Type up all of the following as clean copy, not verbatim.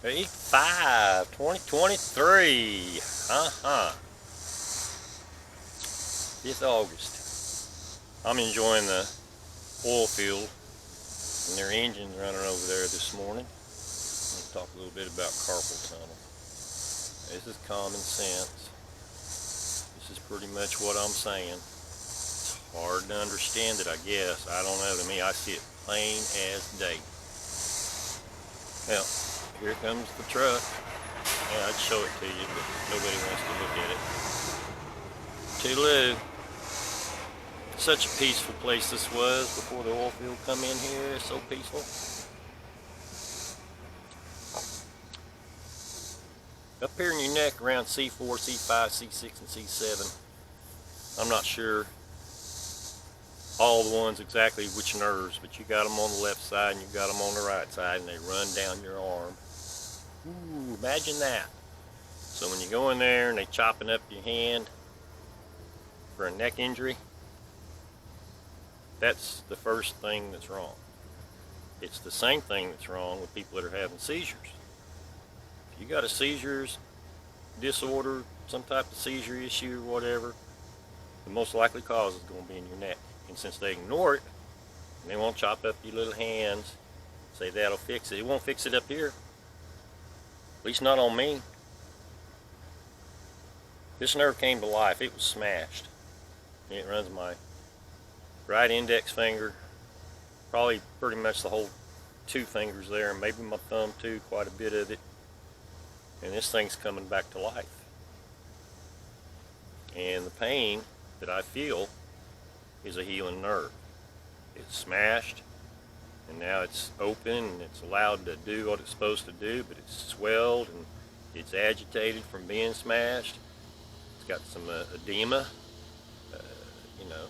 8/5/2023. This August. I'm enjoying the oil field and their engines running over there this morning. Let's talk a little bit about Carpal Tunnel. This is common sense. This is pretty much what I'm saying. It's hard to understand it, I guess. I don't know. To me, I see it plain as day. Well, here comes the truck. Yeah, I'd show it to you, but nobody wants to look at it. Toodaloo. Such a peaceful place this was before the oil field come in here. So peaceful. Up here in your neck around C4, C5, C6, and C7. I'm not sure all the ones exactly which nerves, but you got them on the left side and you got them on the right side, and they run down your arm. Ooh, imagine that. So when you go in there and they chopping up your hand for a neck injury, that's the first thing that's wrong. It's the same thing that's wrong with people that are having seizures. If you got a seizures disorder, some type of seizure issue or whatever, the most likely cause is going to be in your neck. And since they ignore it, and they won't chop up your little hands, say that'll fix it. It won't fix it up here. At least not on me. This nerve came to life. It was smashed. And it runs my right index finger, probably pretty much the whole 2 fingers there, and maybe my thumb too, quite a bit of it. And this thing's coming back to life. And the pain that I feel is a healing nerve. It's smashed, and now it's open, and it's allowed to do what it's supposed to do, but it's swelled, and it's agitated from being smashed. It's got some edema, you know.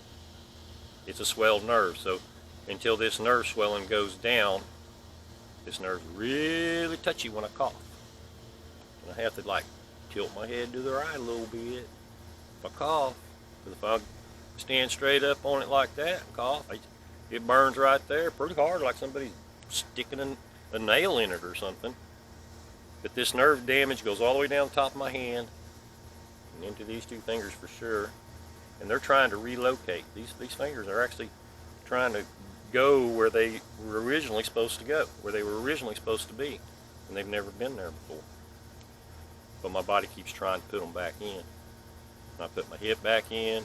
It's a swelled nerve, so until this nerve swelling goes down, this nerve's really touchy when I cough. And I have to like tilt my head to the right a little bit if I cough. Because if I stand straight up on it like that and cough, it burns right there pretty hard, like somebody's sticking a nail in it or something. But this nerve damage goes all the way down the top of my hand and into these 2 fingers for sure. And they're trying to relocate. These fingers are actually trying to go where they were originally supposed to go, where they were originally supposed to be. And they've never been there before. But my body keeps trying to put them back in. And I put my hip back in,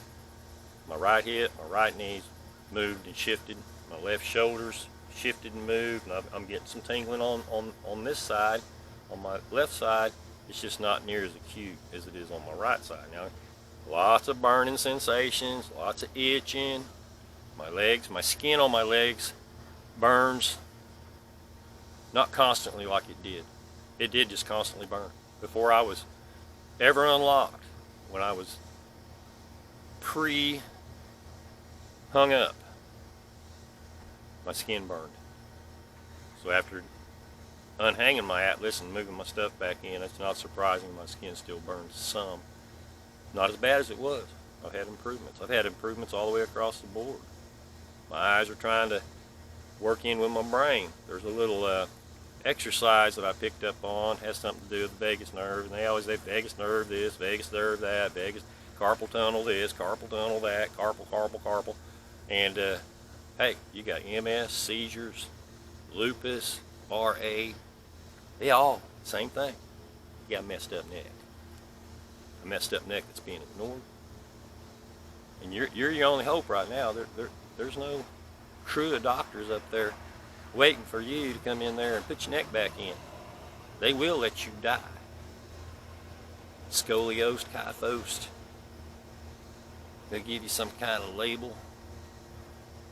my right hip, my right knee's moved and shifted, my left shoulder's shifted and moved, and I'm getting some tingling on this side. On my left side, it's just not near as acute as it is on my right side. Now, lots of burning sensations, lots of itching. My legs, my skin on my legs burns. Not constantly like it did. It did just constantly burn. Before I was ever unlocked, when I was hung up, my skin burned. So after unhanging my Atlas and moving my stuff back in, it's not surprising my skin still burns some. Not as bad as it was. I've had improvements. I've had improvements all the way across the board. My eyes are trying to work in with my brain. There's a little exercise that I picked up on, has something to do with the vagus nerve, and they always say vagus nerve this, vagus nerve that, vagus, carpal tunnel this, carpal tunnel that, carpal. And hey, you got MS, seizures, lupus, RA, they all same thing. You got a messed up neck. A messed up neck that's being ignored. And you're your only hope right now. There's no crew of doctors up there waiting for you to come in there and put your neck back in. They will let you die. Scoliosis, kyphosis. They'll give you some kind of label.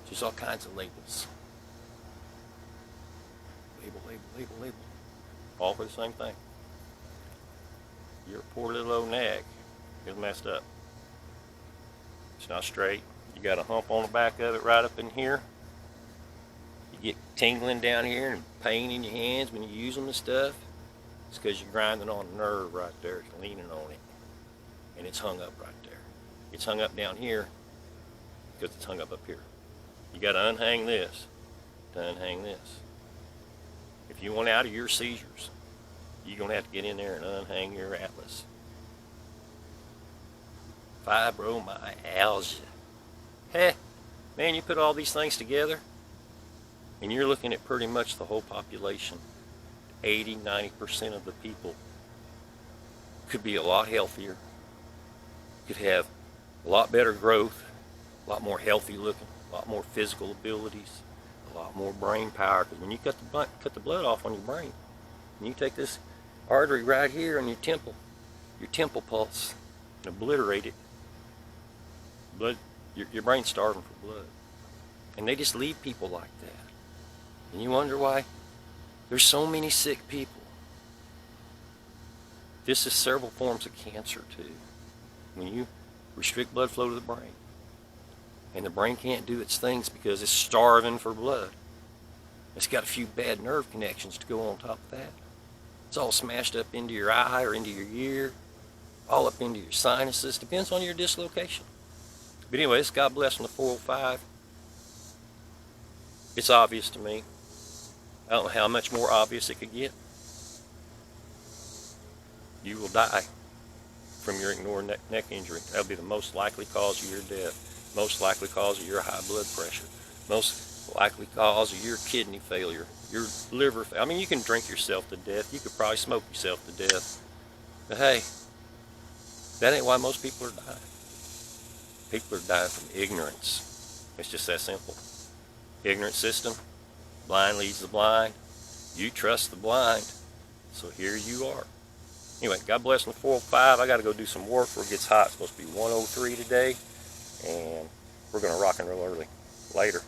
Just all kinds of labels. Label. All for the same thing. Your poor little old neck is messed up. It's not straight. You got a hump on the back of it right up in here. You get tingling down here and pain in your hands when you use them and stuff. It's because you're grinding on a nerve right there. It's leaning on it. And it's hung up right there. It's hung up down here because it's hung up here. You got to unhang this to unhang this. If you want out of your seizures, you're going to have to get in there and unhang your atlas. Fibromyalgia. Heh, man, you put all these things together, and you're looking at pretty much the whole population. 80-90% of the people could be a lot healthier, could have a lot better growth, a lot more healthy looking, a lot more physical abilities, a lot more brain power. Because when you cut the blood off on your brain, and you take this artery right here on your temple pulse, and obliterate it, blood, your brain's starving for blood. And they just leave people like that. And you wonder why there's so many sick people. This is several forms of cancer too. When you restrict blood flow to the brain, and the brain can't do its things because it's starving for blood. It's got a few bad nerve connections to go on top of that. It's all smashed up into your eye or into your ear, all up into your sinuses. Depends on your dislocation. But anyway, this God bless on the 405. It's obvious to me. I don't know how much more obvious it could get. You will die from your ignored neck injury. That'll be the most likely cause of your death, most likely cause of your high blood pressure, most likely cause of your kidney failure, your liver failure. I mean, you can drink yourself to death. You could probably smoke yourself to death. But hey, that ain't why most people are dying. People are dying from ignorance. It's just that simple. Ignorant system, blind leads the blind. You trust the blind, so here you are. Anyway, God bless on the 405. I got to go do some work before it gets hot. It's supposed to be 103 today, and we're going to rock and roll early. Later.